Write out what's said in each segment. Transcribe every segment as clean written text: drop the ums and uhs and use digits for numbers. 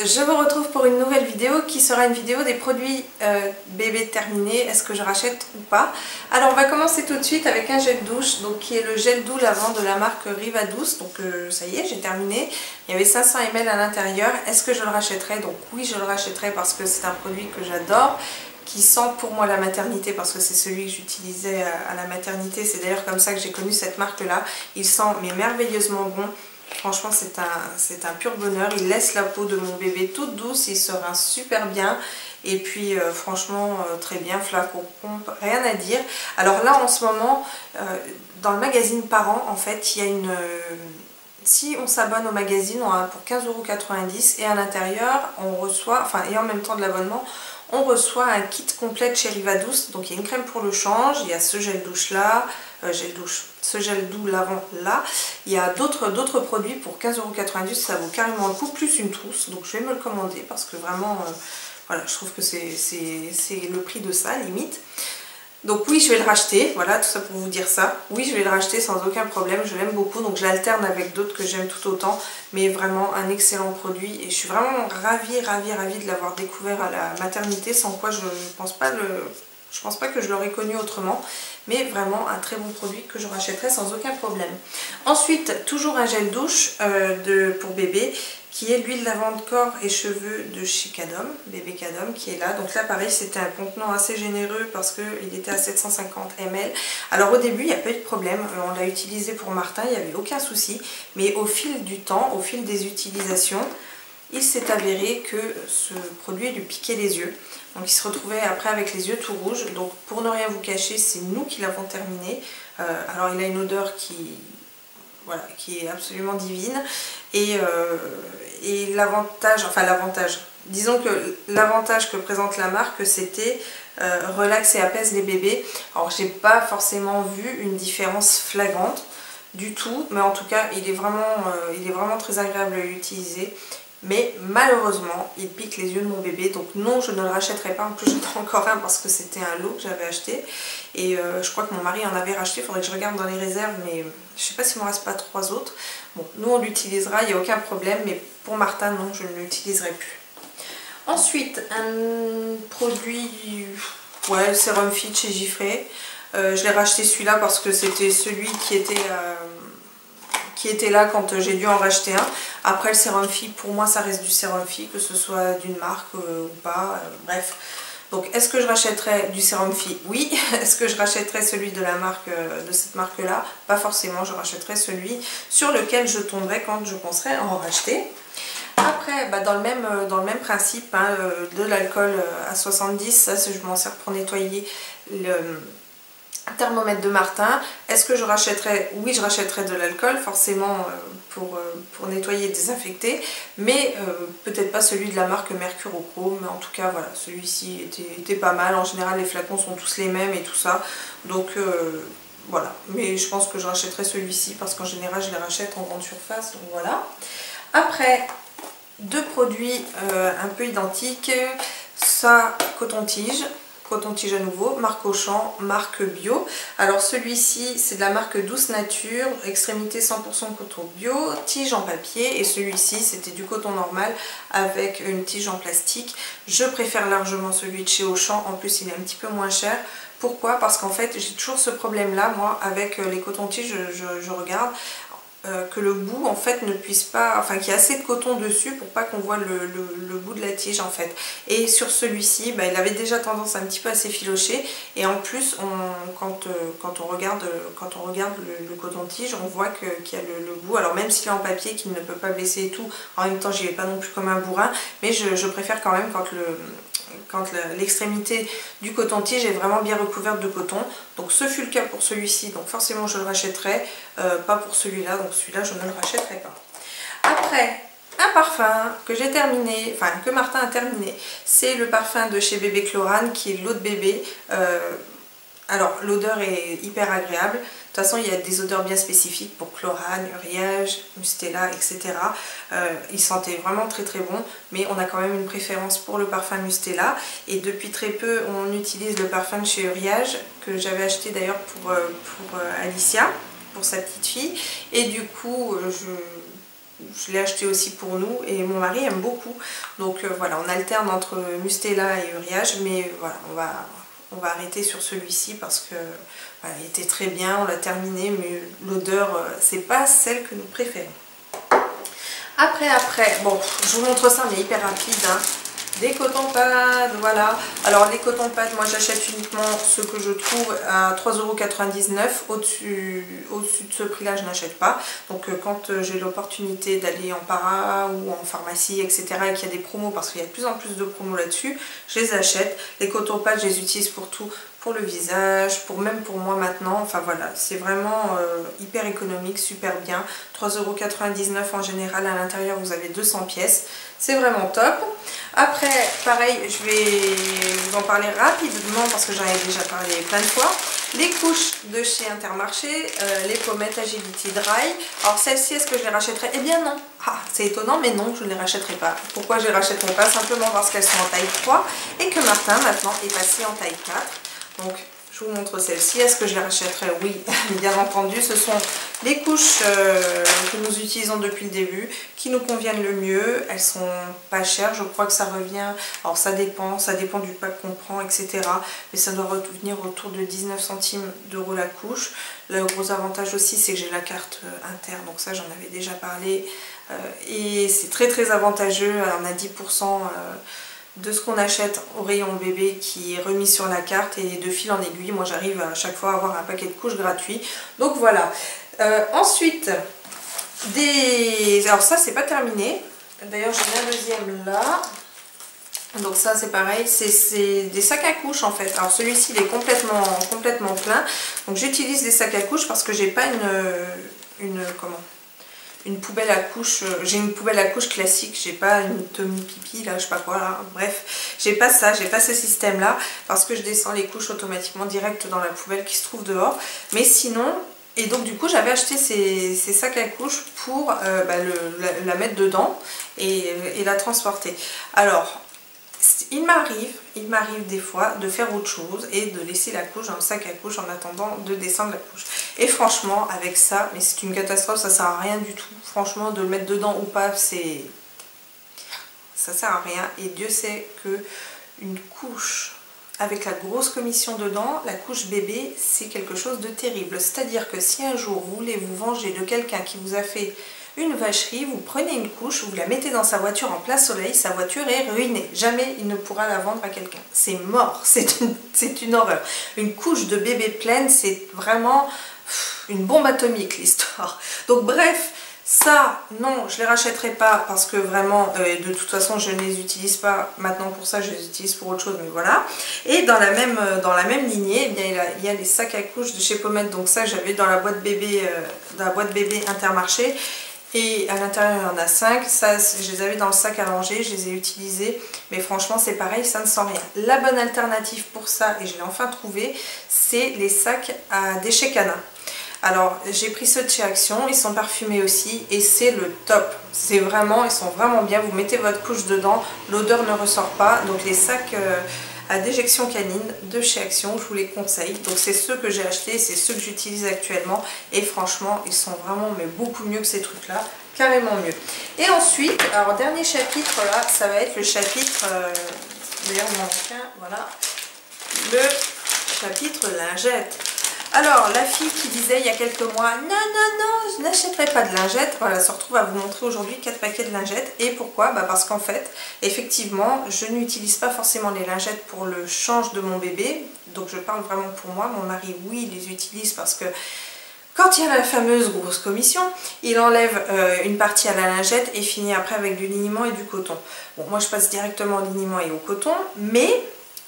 je vous retrouve pour une nouvelle vidéo qui sera une vidéo des produits bébés terminés, est-ce que je rachète ou pas. Alors on va commencer tout de suite avec un gel douche, donc qui est le gel doux lavant de la marque Riva Douce. Donc ça y est, j'ai terminé, il y avait 500 ml à l'intérieur. Est-ce que je le rachèterai? Donc oui, je le rachèterai parce que c'est un produit que j'adore, qui sent pour moi la maternité, parce que c'est celui que j'utilisais à la maternité. C'est d'ailleurs comme ça que j'ai connu cette marque là. Il sent mais merveilleusement bon. Franchement c'est un pur bonheur, il laisse la peau de mon bébé toute douce, il se rince super bien et puis franchement très bien, flacon, rien à dire. Alors là en ce moment dans le magazine Parents en fait il y a une... si on s'abonne au magazine on a pour 15,90 € et à l'intérieur on reçoit, enfin et en même temps de l'abonnement, on reçoit un kit complet chez Riva Douce. Donc il y a une crème pour le change, il y a ce gel douche là, ce gel doux lavant là. Il y a d'autres produits pour 15,90 €, ça vaut carrément le coup, plus une trousse. Donc je vais me le commander parce que vraiment, voilà, je trouve que c'est le prix de ça limite. Donc oui, je vais le racheter, voilà, tout ça pour vous dire ça. Oui, je vais le racheter sans aucun problème, je l'aime beaucoup, donc je l'alterne avec d'autres que j'aime tout autant. Mais vraiment un excellent produit et je suis vraiment ravie de l'avoir découvert à la maternité, sans quoi je pense pas que je l'aurais connu autrement. Mais vraiment un très bon produit que je rachèterai sans aucun problème. Ensuite, toujours un gel douche pour bébé, qui est l'huile lavande corps et cheveux de chez Cadom, bébé Cadom, qui est là. Donc là pareil, c'était un contenant assez généreux parce qu'il était à 750 ml. Alors au début il n'y a pas eu de problème, on l'a utilisé pour Martin, il n'y avait aucun souci. Mais au fil du temps, au fil des utilisations, il s'est avéré que ce produit lui piquait les yeux. Donc il se retrouvait après avec les yeux tout rouges. Donc pour ne rien vous cacher, c'est nous qui l'avons terminé. Alors il a une odeur voilà, qui est absolument divine. Et l'avantage, disons que l'avantage que présente la marque, c'était relaxe et apaise les bébés. Alors j'ai pas forcément vu une différence flagrante du tout, mais en tout cas il est vraiment très agréable à utiliser. Mais malheureusement il pique les yeux de mon bébé, donc non, je ne le rachèterai pas. En plus j'en ai encore un parce que c'était un lot que j'avais acheté et je crois que mon mari en avait racheté, il faudrait que je regarde dans les réserves, mais je sais pas s'il ne me reste pas 3 autres. Bon, nous on l'utilisera, il n'y a aucun problème, mais pour Martin non, je ne l'utiliserai plus. Ensuite un produit, ouais, le sérum Fit chez Gifré. Je l'ai racheté celui-là parce que c'était celui qui était là quand j'ai dû en racheter un. Après le sérum Phi, pour moi ça reste du sérum Phi, que ce soit d'une marque ou pas, bref. Donc est-ce que je rachèterai du sérum Phi? Oui. Est-ce que je rachèterai celui de la marque, de cette marque là? Pas forcément, je rachèterai celui sur lequel je tomberai quand je penserai en racheter. Après, bah, dans le même principe, hein, de l'alcool à 70, ça je m'en sers pour nettoyer le thermomètre de Martin. Est-ce que je rachèterai? Oui, je rachèterai de l'alcool forcément pour nettoyer et désinfecter, mais peut-être pas celui de la marque Mercurochrome. Mais en tout cas voilà, celui-ci était pas mal. En général les flacons sont tous les mêmes et tout ça, donc voilà. Mais je pense que je rachèterai celui-ci parce qu'en général je les rachète en grande surface, donc voilà. Après, deux produits un peu identiques, ça, coton-tige à nouveau, marque Auchan, marque bio. Alors celui-ci c'est de la marque Douce Nature, extrémité 100% coton bio, tige en papier, et celui-ci c'était du coton normal avec une tige en plastique. Je préfère largement celui de chez Auchan, en plus il est un petit peu moins cher. Pourquoi? Parce qu'en fait j'ai toujours ce problème là moi avec les cotons-tiges, je regarde que le bout en fait ne puisse pas, enfin qu'il y ait assez de coton dessus pour pas qu'on voit le bout de la tige en fait. Et sur celui-ci, bah, il avait déjà tendance un petit peu à s'effilocher, et en plus quand on regarde le coton-tige, on voit qu'il y a le bout. Alors même s'il est en papier, qu'il ne peut pas blesser et tout, en même temps j'y vais pas non plus comme un bourrin, mais je préfère quand même quand l'extrémité du coton-tige est vraiment bien recouverte de coton. Donc ce fut le cas pour celui-ci, donc forcément je le rachèterai, pas pour celui-là, donc celui-là je ne le rachèterai pas. Après, un parfum que j'ai terminé, enfin que Martin a terminé, c'est le parfum de chez Bébé Chlorane, qui est l'eau de bébé. Alors l'odeur est hyper agréable. De toute façon il y a des odeurs bien spécifiques pour Chlorane, Uriage, Mustela, etc. Il sentait vraiment très très bon, mais on a quand même une préférence pour le parfum Mustela. Et depuis très peu on utilise le parfum de chez Uriage, que j'avais acheté d'ailleurs pour Alicia, pour sa petite fille. Et du coup je l'ai acheté aussi pour nous et mon mari aime beaucoup. Donc voilà, on alterne entre Mustela et Uriage, mais voilà, on va arrêter sur celui-ci parce que voilà, il était très bien, on l'a terminé, mais l'odeur, c'est pas celle que nous préférons. Après, bon, je vous montre ça, mais hyper rapide, hein. Des cotons-pâtes, voilà. Alors les cotons-pâtes, moi j'achète uniquement ceux que je trouve à 3,99 €. Au-dessus de ce prix-là, je n'achète pas. Donc quand j'ai l'opportunité d'aller en para ou en pharmacie, etc. et qu'il y a des promos, parce qu'il y a de plus en plus de promos là-dessus, je les achète. Les cotons-pâtes, je les utilise pour tout. Pour le visage, même pour moi maintenant, enfin voilà, c'est vraiment hyper économique, super bien. 3,99 € en général, à l'intérieur vous avez 200 pièces, c'est vraiment top. Après, pareil, je vais vous en parler rapidement parce que j'en ai déjà parlé plein de fois. Les couches de chez Intermarché, les pommettes Agility Dry. Alors celles-ci, est-ce que je les rachèterai? Eh bien non. Ah, c'est étonnant, mais non, je ne les rachèterai pas. Pourquoi je ne les rachèterai pas? Simplement parce qu'elles sont en taille 3 et que Martin maintenant est passé en taille 4. Donc je vous montre celle-ci. Est-ce que je les rachèterai? Oui, bien entendu. Ce sont les couches que nous utilisons depuis le début, qui nous conviennent le mieux. Elles sont pas chères, je crois que ça revient, alors ça dépend du pack qu'on prend, etc. Mais ça doit revenir autour de 19 centimes d'euros la couche. Le gros avantage aussi, c'est que j'ai la carte Inter, donc ça j'en avais déjà parlé. Et c'est très très avantageux. Alors, on a 10% de ce qu'on achète au rayon bébé qui est remis sur la carte, et de fil en aiguille, moi j'arrive à chaque fois à avoir un paquet de couches gratuit. Donc voilà. Ensuite, alors ça c'est pas terminé. D'ailleurs j'en ai un deuxième là. Donc ça c'est pareil, c'est des sacs à couches en fait. Alors celui-ci il est complètement plein. Donc j'utilise des sacs à couches parce que j'ai pas une poubelle à couches, j'ai une poubelle à couches classique, j'ai pas une Tommy Pipi là, je sais pas quoi là, bref, j'ai pas ça, j'ai pas ce système là, parce que je descends les couches automatiquement direct dans la poubelle qui se trouve dehors. Mais sinon, et donc du coup j'avais acheté ces sacs à couches pour la mettre dedans et la transporter. Alors, il m'arrive des fois de faire autre chose et de laisser la couche dans le sac à couches en attendant de descendre la couche. Et franchement, avec ça, mais c'est une catastrophe, ça sert à rien du tout. Franchement, de le mettre dedans ou pas, ça sert à rien. Et Dieu sait que une couche avec la grosse commission dedans, la couche bébé, c'est quelque chose de terrible. C'est-à-dire que si un jour vous voulez vous venger de quelqu'un qui vous a fait une vacherie, vous prenez une couche, vous la mettez dans sa voiture en plein soleil, sa voiture est ruinée. Jamais il ne pourra la vendre à quelqu'un. C'est mort, c'est une horreur. Une couche de bébé pleine, c'est vraiment une bombe atomique l'histoire. Donc bref, ça, non, je ne les rachèterai pas parce que vraiment, de toute façon, je ne les utilise pas maintenant pour ça, je les utilise pour autre chose, mais voilà. Et dans la même lignée, eh bien, il y a les sacs à couches de chez Pommette. Donc ça, j'avais dans la boîte bébé Intermarché. Et à l'intérieur il y en a 5, ça je les avais dans le sac à langer, je les ai utilisés, mais franchement c'est pareil, ça ne sent rien. La bonne alternative pour ça, et je l'ai enfin trouvé, c'est les sacs à déchets canins. Alors j'ai pris ceux de chez Action, ils sont parfumés aussi et c'est le top. C'est vraiment, ils sont vraiment bien, vous mettez votre couche dedans, l'odeur ne ressort pas. Donc les sacs à déjection canine de chez Action, je vous les conseille. Donc c'est ceux que j'ai achetés, c'est ceux que j'utilise actuellement et franchement ils sont vraiment mais beaucoup mieux que ces trucs là, carrément mieux. Et ensuite, alors dernier chapitre là, ça va être le chapitre, d'ailleurs mon bouquin, voilà, le chapitre lingette. Alors, la fille qui disait il y a quelques mois, non, je n'achèterai pas de lingettes, voilà, se retrouve à vous montrer aujourd'hui 4 paquets de lingettes. Et pourquoi? Parce qu'en fait, effectivement, je n'utilise pas forcément les lingettes pour le change de mon bébé. Donc, je parle vraiment pour moi. Mon mari, oui, il les utilise parce que quand il y a la fameuse grosse commission, il enlève une partie à la lingette et finit après avec du liniment et du coton. Bon, moi, je passe directement au liniment et au coton, mais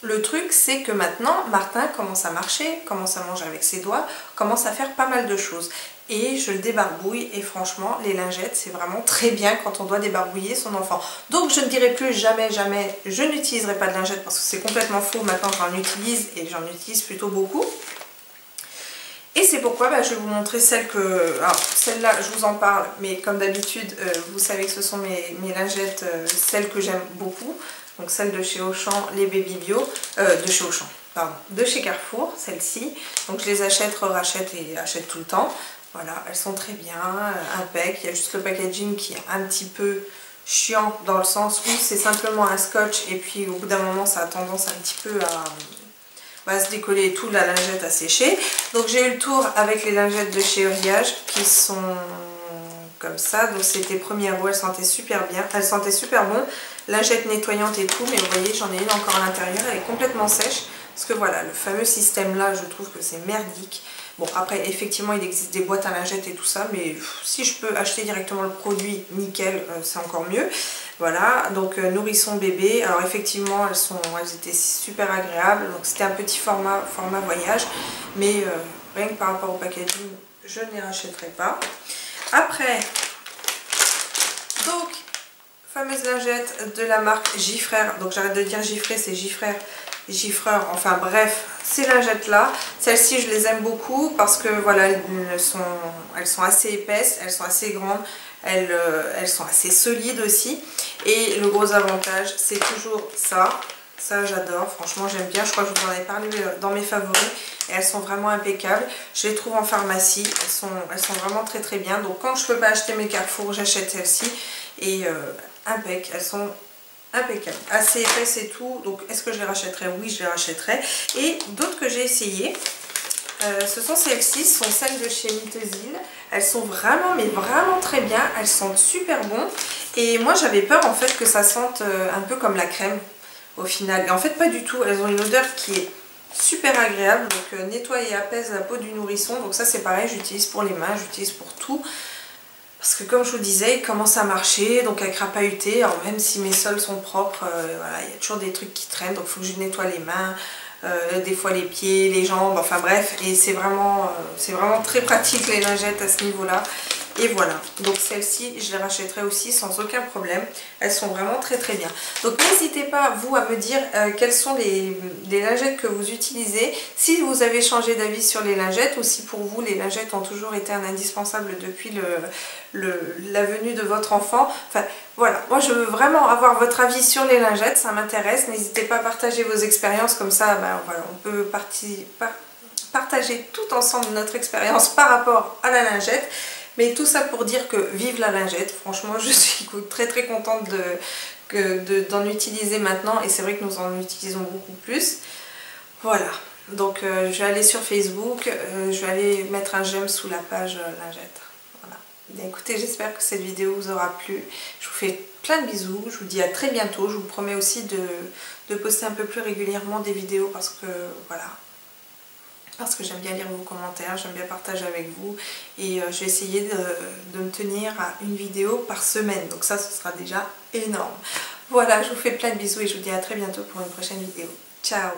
le truc, c'est que maintenant, Martin commence à marcher, commence à manger avec ses doigts, commence à faire pas mal de choses. Et je le débarbouille et franchement, les lingettes, c'est vraiment très bien quand on doit débarbouiller son enfant. Donc je ne dirai plus jamais, je n'utiliserai pas de lingettes parce que c'est complètement faux. Maintenant, j'en utilise et j'en utilise plutôt beaucoup. Et c'est pourquoi je vais vous montrer celles que... Alors, celle-là, je vous en parle, mais comme d'habitude, vous savez que ce sont mes lingettes, celles que j'aime beaucoup. Donc celle de chez Auchan, les Baby Bio, de chez Auchan, pardon, de chez Carrefour, celle-ci. Donc je les achète, rachète et achète tout le temps. Voilà, elles sont très bien, impec. Il y a juste le packaging qui est un petit peu chiant dans le sens où c'est simplement un scotch et puis au bout d'un moment ça a tendance un petit peu à se décoller et tout, la lingette à sécher. Donc j'ai eu le tour avec les lingettes de chez Uriage qui sont comme ça. Donc c'était première roue, elles sentaient super bien, elles sentaient super bon. Lingette nettoyante et tout, mais vous voyez j'en ai une encore à l'intérieur, elle est complètement sèche. Parce que voilà, le fameux système là, je trouve que c'est merdique. Bon après effectivement il existe des boîtes à lingettes et tout ça, mais si je peux acheter directement le produit, nickel, c'est encore mieux. Voilà, donc nourrisson bébé, alors effectivement elles étaient super agréables, donc c'était un petit format voyage, mais rien que par rapport au packaging, je ne les rachèterai pas. Après, donc, fameuse lingette de la marque Gifrère, donc j'arrête de dire Gifré, c'est Gifrère, Gifreur, enfin bref, ces lingettes là, celles-ci je les aime beaucoup parce que voilà, elles sont assez épaisses, elles sont assez grandes, elles sont assez solides aussi, et le gros avantage c'est toujours ça j'adore, franchement j'aime bien, je crois que je vous en ai parlé dans mes favoris, et elles sont vraiment impeccables. Je les trouve en pharmacie, elles sont vraiment très très bien, donc quand je peux pas acheter mes Carrefour, j'achète celles-ci, et impec, elles sont impeccable, assez épaisse et tout. Donc est-ce que je les rachèterai? Oui, je les rachèterai. Et d'autres que j'ai essayé, ce sont celles-ci, ce sont celles de chez Mitosil. Elles sont vraiment, mais vraiment très bien, elles sentent super bon. Et moi j'avais peur en fait que ça sente un peu comme la crème au final, et en fait pas du tout. Elles ont une odeur qui est super agréable, donc nettoie et apaise la peau du nourrisson. Donc ça c'est pareil, j'utilise pour les mains, j'utilise pour tout. Parce que comme je vous disais, il commence à marcher, donc à crapahuter. Alors même si mes sols sont propres, voilà, il y a toujours des trucs qui traînent, donc il faut que je nettoie les mains, des fois les pieds, les jambes, enfin bref. Et c'est vraiment très pratique les lingettes à ce niveau-là. Et voilà, donc celles-ci, je les rachèterai aussi sans aucun problème. Elles sont vraiment très très bien. Donc n'hésitez pas, vous, à me dire quelles sont les lingettes que vous utilisez. Si vous avez changé d'avis sur les lingettes, ou si pour vous les lingettes ont toujours été un indispensable depuis la venue de votre enfant. Enfin voilà, moi je veux vraiment avoir votre avis sur les lingettes, ça m'intéresse. N'hésitez pas à partager vos expériences, comme ça ben, voilà, on peut partager tout ensemble notre expérience par rapport à la lingette. Mais tout ça pour dire que vive la lingette, franchement je suis très très contente d'en utiliser maintenant, et c'est vrai que nous en utilisons beaucoup plus. Voilà, donc je vais aller sur Facebook, je vais aller mettre un j'aime sous la page lingette. Voilà. Bien, écoutez, j'espère que cette vidéo vous aura plu. Je vous fais plein de bisous, je vous dis à très bientôt. Je vous promets aussi de poster un peu plus régulièrement des vidéos parce que voilà. Parce que j'aime bien lire vos commentaires, j'aime bien partager avec vous, et je vais essayer de me tenir à une vidéo par semaine, donc ça ce sera déjà énorme. Voilà, je vous fais plein de bisous et je vous dis à très bientôt pour une prochaine vidéo. Ciao!